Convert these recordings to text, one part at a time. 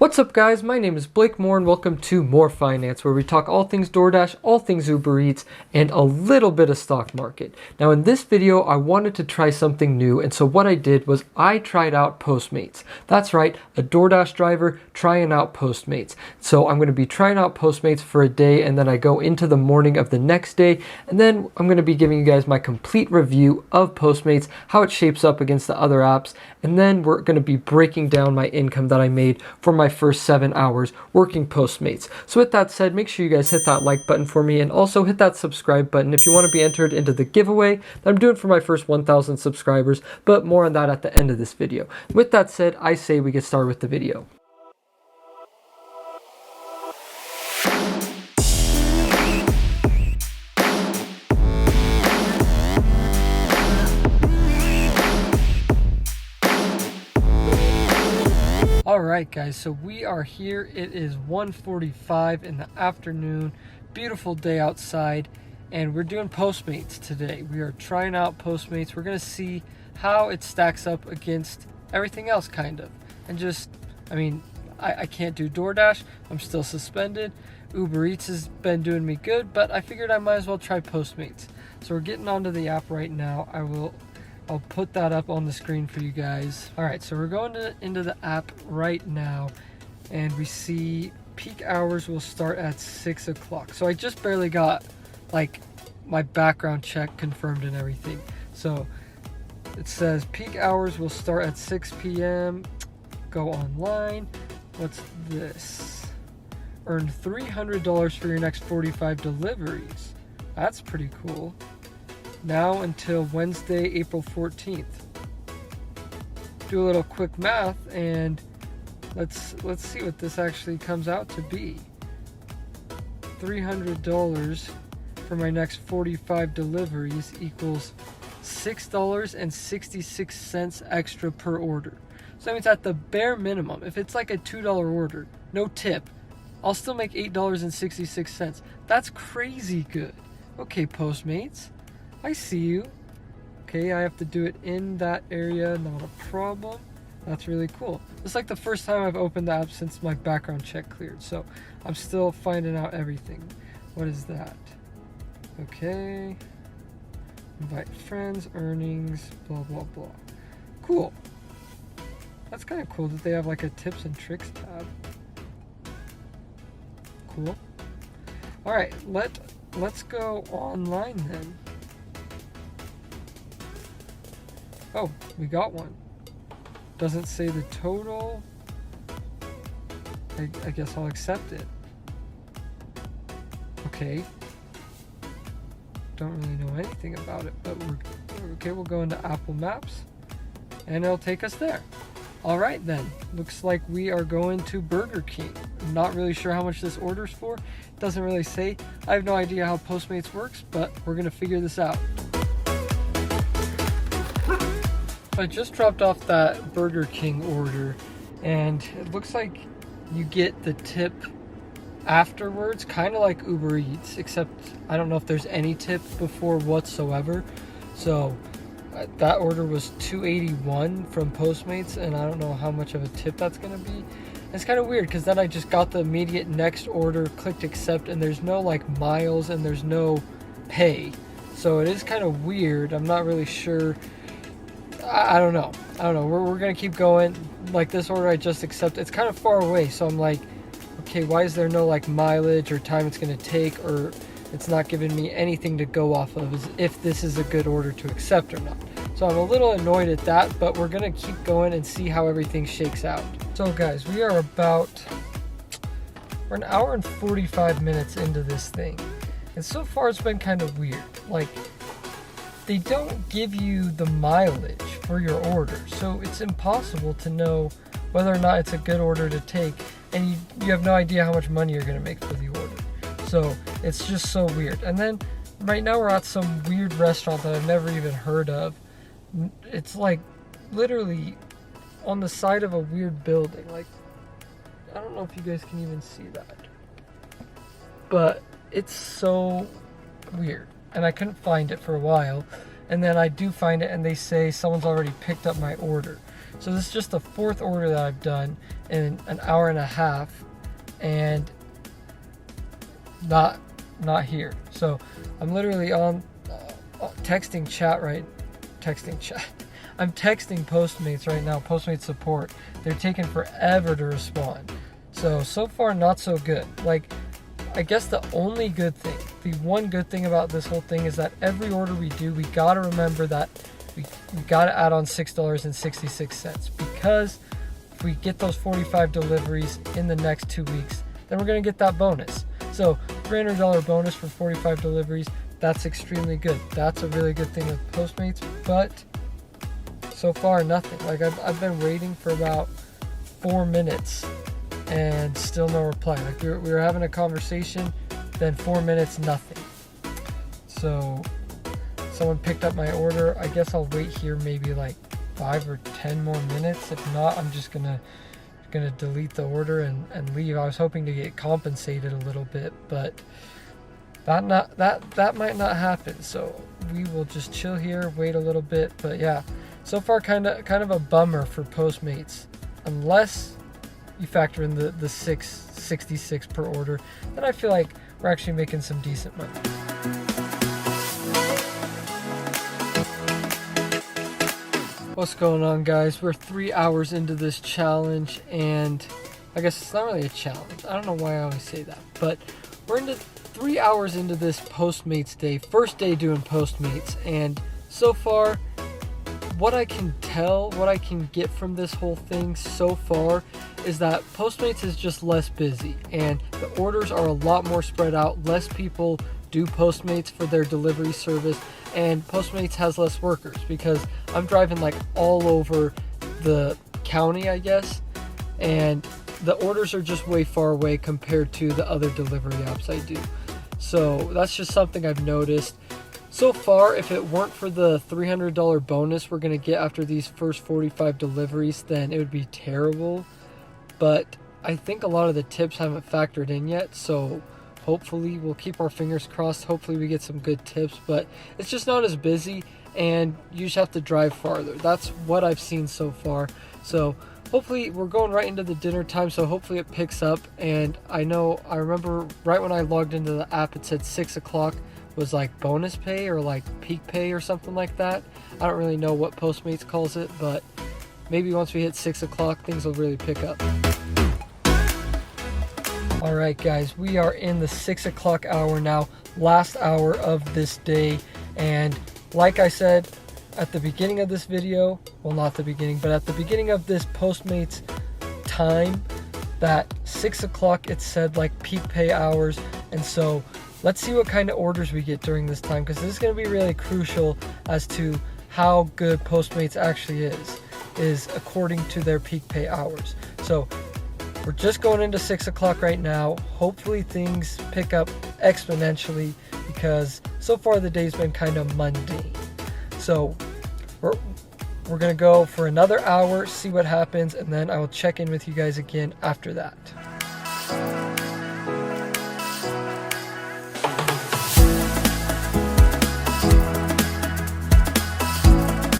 What's up guys, my name is Blake Moore and welcome to More Finance, where we talk all things DoorDash, all things Uber Eats, and a little bit of stock market. Now in this video, I wanted to try something new, and so what I did was I tried out Postmates. That's right, a DoorDash driver trying out Postmates. So I'm going to be trying out Postmates for a day, and then I go into the morning of the next day, and then I'm going to be giving you guys my complete review of Postmates, how it shapes up against the other apps, and then we're going to be breaking down my income that I made for my first 7 hours working Postmates. So with that said, make sure you guys hit that like button for me and also hit that subscribe button if you want to be entered into the giveaway that I'm doing for my first 1,000 subscribers, but more on that at the end of this video. With that said, I say we get started with the video. Alright guys, so we are here. It is 1:45 in the afternoon, beautiful day outside, and we're doing Postmates today. We are trying out Postmates. We're going to see how it stacks up against everything else kind of. And just, I can't do DoorDash. I'm still suspended. Uber Eats has been doing me good, but I figured I might as well try Postmates. So we're getting onto the app right now. I'll put that up on the screen for you guys. All right, so we're going into the app right now, and we see peak hours will start at 6 o'clock. So I just barely got like my background check confirmed and everything. So it says peak hours will start at 6 p.m. Go online. What's this? Earn $300 for your next 45 deliveries. That's pretty cool. Now until Wednesday, April 14th. Do a little quick math and let's see what this actually comes out to be. $300 for my next 45 deliveries equals $6.66 extra per order. So that means at the bare minimum, if it's like a $2 order, no tip, I'll still make $8.66. That's crazy good. Okay, Postmates, I see you. Okay, I have to do it in that area, not a problem. That's really cool. It's like the first time I've opened the app since my background check cleared, so I'm still finding out everything. What is that? Okay. Invite friends, earnings, blah, blah, blah. Cool. That's kind of cool that they have like a tips and tricks tab. Cool. All right, let's go online then. Oh, we got one. Doesn't say the total. I guess I'll accept it. Okay. Don't really know anything about it, but we'll go into Apple Maps and it'll take us there. All right then. Looks like we are going to Burger King. I'm not really sure how much this order's for. It doesn't really say. I have no idea how Postmates works, but we're going to figure this out. I just dropped off that Burger King order, and it looks like you get the tip afterwards, kind of like Uber Eats, except I don't know if there's any tip before whatsoever. So that order was $2.81 from Postmates, and I don't know how much of a tip that's going to be. It's kind of weird because then I just got the immediate next order, clicked accept, and there's no like miles and there's no pay. So it is kind of weird. I'm not really sure. I don't know. We're going to keep going. Like this order I just accepted, it's kind of far away. So I'm like, okay, why is there no like mileage or time it's going to take, or it's not giving me anything to go off of as if this is a good order to accept or not. So I'm a little annoyed at that, but we're going to keep going and see how everything shakes out. So guys, we're an hour and 45 minutes into this thing. And so far it's been kind of weird. Like, they don't give you the mileage for your order, so it's impossible to know whether or not it's a good order to take, and you have no idea how much money you're going to make for the order. So it's just so weird. And then right now we're at some weird restaurant that I've never even heard of. It's like literally on the side of a weird building. Like, I don't know if you guys can even see that, but it's so weird. And I couldn't find it for a while, and then I do find it and they say someone's already picked up my order. So this is just the 4th order that I've done in an hour and a half, and not here. So I'm literally on texting chat. I'm texting Postmates right now, Postmates support. They're taking forever to respond. So far not so good. Like, I guess the only good thing, the one good thing about this whole thing is that every order we do, we gotta remember that we gotta add on $6.66, because if we get those 45 deliveries in the next 2 weeks, then we're gonna get that bonus. So $300 bonus for 45 deliveries, that's extremely good. That's a really good thing with Postmates, but so far nothing. Like, I've been waiting for about 4 minutes and still no reply. Like, we were having a conversation, then 4 minutes, nothing. So someone picked up my order. I guess I'll wait here maybe like 5 or 10 more minutes. If not, I'm just gonna delete the order and leave. I was hoping to get compensated a little bit, but that might not happen. So we will just chill here, wait a little bit. But yeah, so far kind of a bummer for Postmates, unless you factor in the $6.66 per order. Then I feel like we're actually making some decent money. What's going on, guys? We're 3 hours into this challenge, and I guess it's not really a challenge. I don't know why I always say that, but we're into 3 hours into this Postmates day, first day doing Postmates, and so far, what I can tell, what I can get from this whole thing so far is that Postmates is just less busy, and the orders are a lot more spread out. Less people do Postmates for their delivery service, and Postmates has less workers, because I'm driving like all over the county, I guess, and the orders are just way far away compared to the other delivery apps I do. So that's just something I've noticed. So far, if it weren't for the $300 bonus we're going to get after these first 45 deliveries, then it would be terrible. But I think a lot of the tips haven't factored in yet, so hopefully we'll keep our fingers crossed. Hopefully we get some good tips, but it's just not as busy, and you just have to drive farther. That's what I've seen so far. So hopefully we're going right into the dinner time, so hopefully it picks up. And I remember right when I logged into the app, it said 6 o'clock was like bonus pay or like peak pay or something like that. I don't really know what Postmates calls it, but maybe once we hit 6 o'clock, things will really pick up. All right, guys, we are in the 6 o'clock hour now, last hour of this day. And like I said at the beginning of this video, well, not the beginning, but at the beginning of this Postmates time, that 6 o'clock, it said like peak pay hours. And so let's see what kind of orders we get during this time, because this is going to be really crucial as to how good Postmates actually is according to their peak pay hours. So we're just going into 6 o'clock right now. Hopefully things pick up exponentially, because so far the day's been kind of mundane. So we're going to go for another hour, see what happens, and then I will check in with you guys again after that.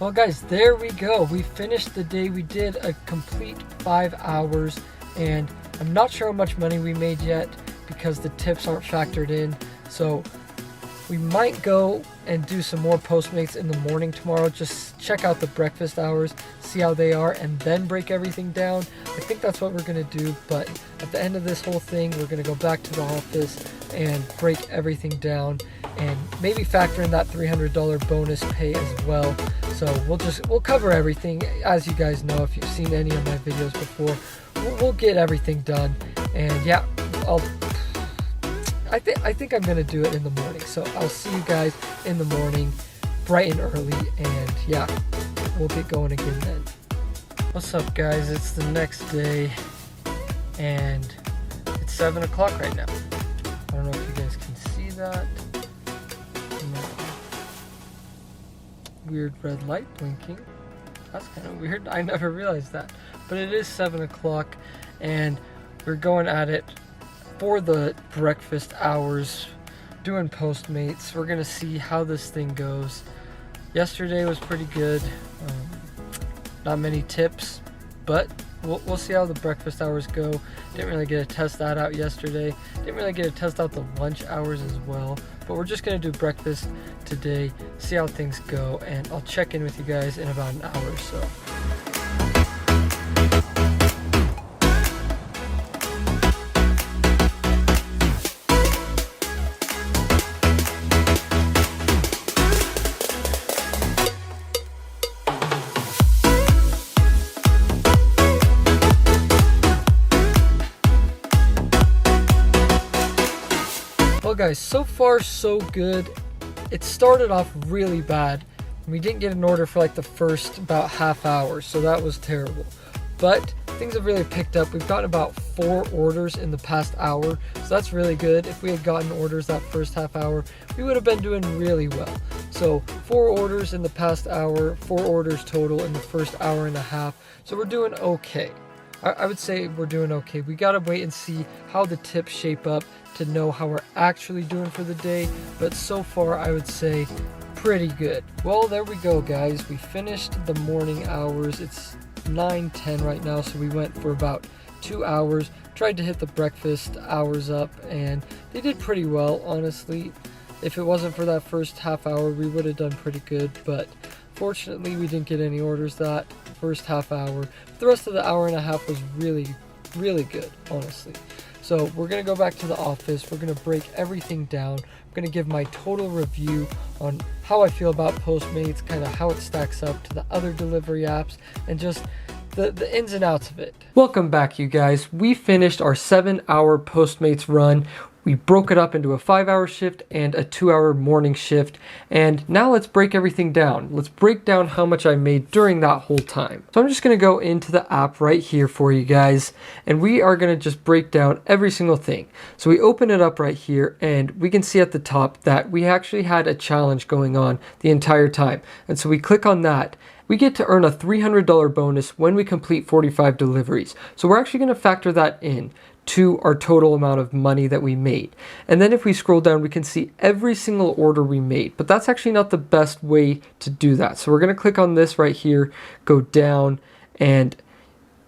Well, guys, there we go. We finished the day. We did a complete 5 hours, and I'm not sure how much money we made yet because the tips aren't factored in. So we might go and do some more Postmates in the morning tomorrow. Just check out the breakfast hours, see how they are, and then break everything down. I think that's what we're going to do. But at the end of this whole thing, we're going to go back to the office and break everything down, and maybe factor in that $300 bonus pay as well. So we'll cover everything. As you guys know, if you've seen any of my videos before, we'll get everything done. And yeah, I think I'm gonna do it in the morning. So I'll see you guys in the morning, bright and early, and yeah, we'll get going again then. What's up, guys? It's the next day, and it's 7 o'clock right now. I don't know if you guys can see that. No. Weird red light blinking. That's kind of weird. I never realized that. But it is 7 o'clock, and we're going at it for the breakfast hours, doing Postmates. We're gonna see how this thing goes. Yesterday was pretty good. not many tips, but we'll see how the breakfast hours go. Didn't really get to test that out yesterday. Didn't really get to test out the lunch hours as well. But we're just going to do breakfast today, see how things go, and I'll check in with you guys in about an hour or so. Well guys, so far so good. It started off really bad. We didn't get an order for like the first about half hour, so that was terrible. But things have really picked up. We've gotten about 4 orders in the past hour, so that's really good. If we had gotten orders that first half hour, we would have been doing really well. So 4 orders in the past hour, 4 orders total in the first hour and a half. So we're doing okay. I would say we're doing okay. We gotta wait and see how the tips shape up to know how we're actually doing for the day, but so far I would say pretty good. Well, there we go guys. We finished the morning hours. It's 9:10 right now, so we went for about 2 hours. Tried to hit the breakfast hours up, and they did pretty well, honestly. If it wasn't for that first half hour, we would have done pretty good, but fortunately we didn't get any orders that first half hour. The rest of the hour and a half was really good, honestly. So we're gonna go back to the office. We're gonna break everything down. I'm gonna give my total review on how I feel about Postmates, kind of how it stacks up to the other delivery apps, and just the ins and outs of it. Welcome back, you guys. We finished our 7-hour Postmates run. We broke it up into a 5-hour shift and a 2-hour morning shift. And now let's break everything down. Let's break down how much I made during that whole time. So I'm just going to go into the app right here for you guys. And we are going to just break down every single thing. So we open it up right here and we can see at the top that we actually had a challenge going on the entire time. And so we click on that. We get to earn a $300 bonus when we complete 45 deliveries. So we're actually going to factor that in to our total amount of money that we made. And then if we scroll down, we can see every single order we made, but that's actually not the best way to do that. So we're going to click on this right here, go down, and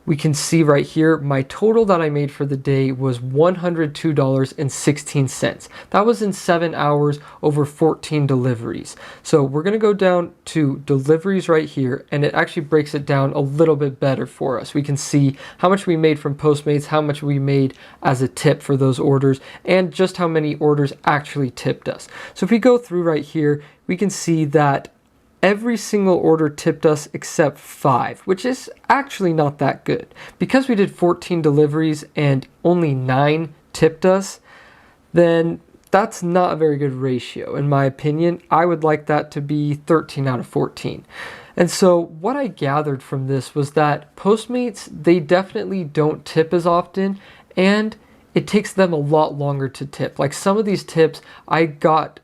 we can see right here, my total that I made for the day was $102.16. That was in 7 hours over 14 deliveries. So we're going to go down to deliveries right here, and it actually breaks it down a little bit better for us. We can see how much we made from Postmates, how much we made as a tip for those orders, and just how many orders actually tipped us. So if we go through right here, we can see that every single order tipped us except 5, which is actually not that good. Because we did 14 deliveries and only 9 tipped us, then that's not a very good ratio. In my opinion, I would like that to be 13 out of 14. And so what I gathered from this was that Postmates, they definitely don't tip as often, and it takes them a lot longer to tip. Like some of these tips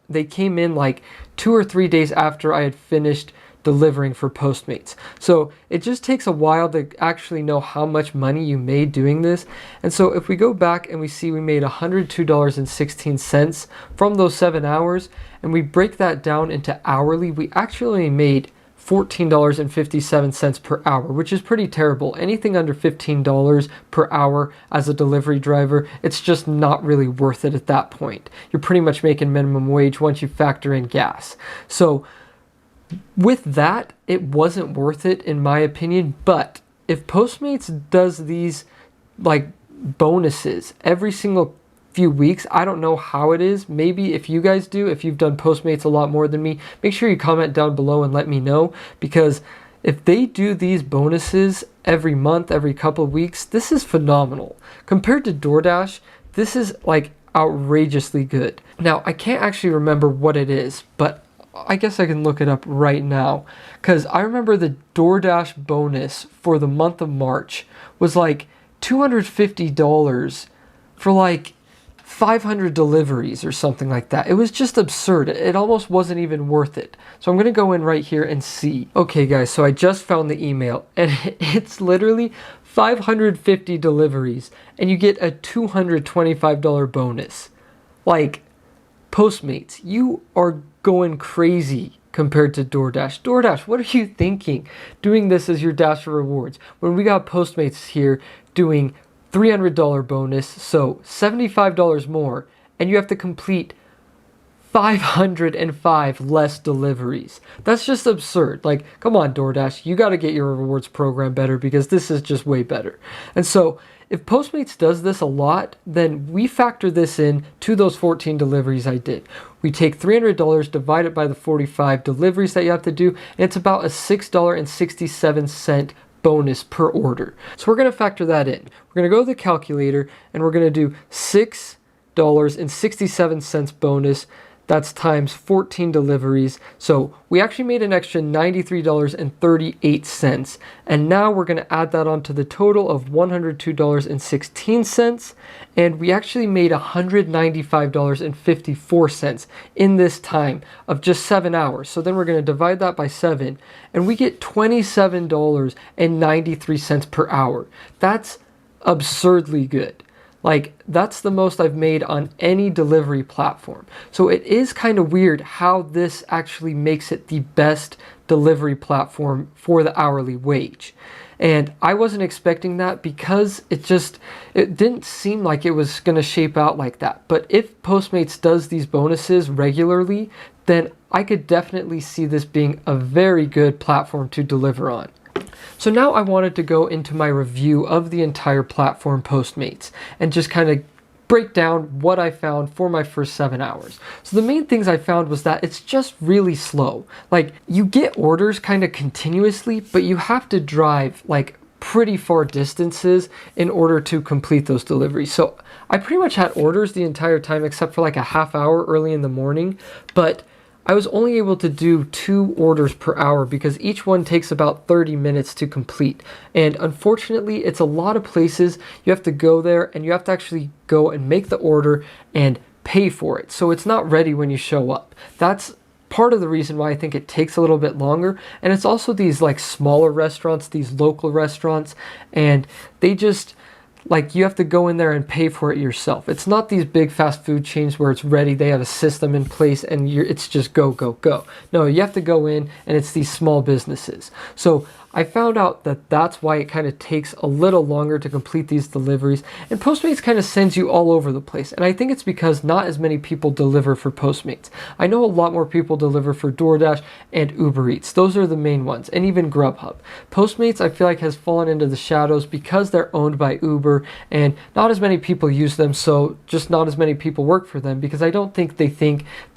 they came in like 2 or 3 days after I had finished delivering for Postmates. So it just takes a while to actually know how much money you made doing this. And so if we go back and we see we made $102.16 from those 7 hours, and we break that down into hourly, we actually made $14.57 per hour, which is pretty terrible. Anything under $15 per hour as a delivery driver, it's just not really worth it at that point. You're pretty much making minimum wage once you factor in gas. So with that, it wasn't worth it in my opinion. But if Postmates does these like bonuses every single few weeks, I don't know how it is. Maybe if you guys do, if you've done Postmates a lot more than me, make sure you comment down below and let me know, because if they do these bonuses every month, every couple of weeks, this is phenomenal. Compared to DoorDash, this is like outrageously good. Now, I can't actually remember what it is, but I guess I can look it up right now, because I remember the DoorDash bonus for the month of March was like $250 for like 500 deliveries or something like that. It was just absurd. It almost wasn't even worth it. So I'm going to go in right here and see. Okay guys, so I just found the email, and it's literally 550 deliveries and you get a $225 bonus. Like, Postmates, you are going crazy compared to DoorDash. DoorDash, what are you thinking doing this as your dash for rewards when we got Postmates here doing $300 bonus, so $75 more, and you have to complete 505 less deliveries. That's just absurd. Like, come on, DoorDash, you got to get your rewards program better because this is just way better. And so if Postmates does this a lot, then we factor this in to those 14 deliveries I did. We take $300, divide it by the 45 deliveries that you have to do, and it's about a $6.67 bonus per order. So we're going to factor that in. We're going to go to the calculator and we're going to do $6.67 bonus. That's times 14 deliveries. So we actually made an extra $93.38. And now we're going to add that onto the total of $102.16. And we actually made $195.54 in this time of just 7 hours. So then we're going to divide that by 7 and we get $27.93 per hour. That's absurdly good. Like, that's the most I've made on any delivery platform. So it is kind of weird how this actually makes it the best delivery platform for the hourly wage. And I wasn't expecting that because it didn't seem like it was going to shape out like that. But if Postmates does these bonuses regularly, then I could definitely see this being a very good platform to deliver on. So now I wanted to go into my review of the entire platform Postmates and just kind of break down what I found for my first 7 hours. So the main things I found was that it's just really slow. Like, you get orders kind of continuously, but you have to drive like pretty far distances in order to complete those deliveries. So I pretty much had orders the entire time except for like a half hour early in the morning, but I was only able to do 2 orders per hour because each one takes about 30 minutes to complete. And unfortunately, it's a lot of places you have to go there and you have to actually go and make the order and pay for it. So it's not ready when you show up. That's part of the reason why I think it takes a little bit longer. And it's also these like smaller restaurants, these local restaurants, and they just, like, you have to go in there and pay for it yourself. It's not these big fast food chains where it's ready, they have a system in place and it's just go, go, go. No, you have to go in and it's these small businesses. So I found out that that's why it kind of takes a little longer to complete these deliveries. And Postmates kind of sends you all over the place. And I think it's because not as many people deliver for Postmates. I know a lot more people deliver for DoorDash and Uber Eats. Those are the main ones, and even Grubhub. Postmates, I feel like, has fallen into the shadows because they're owned by Uber and not as many people use them, so just not as many people work for them because I don't think they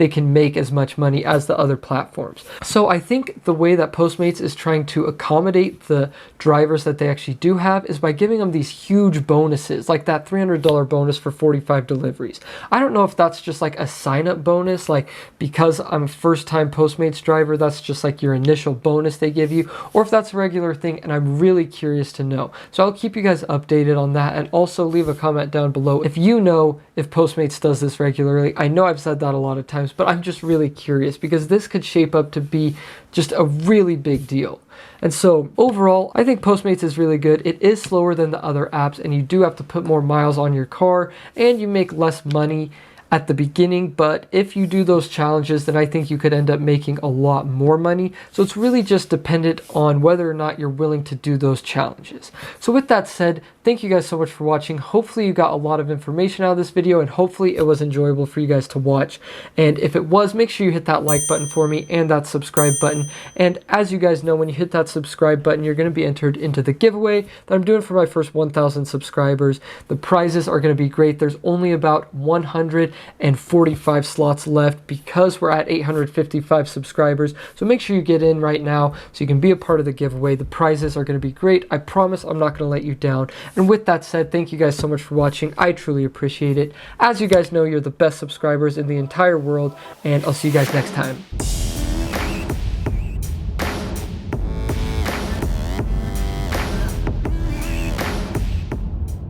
can make as much money as the other platforms. So I think the way that Postmates is trying to accommodate the drivers that they actually do have is by giving them these huge bonuses, like that $300 bonus for 45 deliveries. I don't know if that's just like a sign-up bonus, like because I'm a first-time Postmates driver, that's just like your initial bonus they give you, or if that's a regular thing, and I'm really curious to know. So I'll keep you guys updated on that, and also leave a comment down below if you know if Postmates does this regularly. I know I've said that a lot of times, but I'm just really curious because this could shape up to be just a really big deal. And so overall, I think Postmates is really good. It is slower than the other apps, and you do have to put more miles on your car, and you make less money at the beginning, but if you do those challenges, then I think you could end up making a lot more money. So it's really just dependent on whether or not you're willing to do those challenges. So with that said, thank you guys so much for watching. Hopefully you got a lot of information out of this video, and hopefully it was enjoyable for you guys to watch. And if it was, make sure you hit that like button for me and that subscribe button. And as you guys know, when you hit that subscribe button, you're going to be entered into the giveaway that I'm doing for my first 1,000 subscribers. The prizes are going to be great. There's only about 145 slots left because we're at 855 subscribers. So make sure you get in right now so you can be a part of the giveaway. The prizes are going to be great. I promise I'm not going to let you down. And with that said, thank you guys so much for watching. I truly appreciate it. As you guys know, you're the best subscribers in the entire world, and I'll see you guys next time.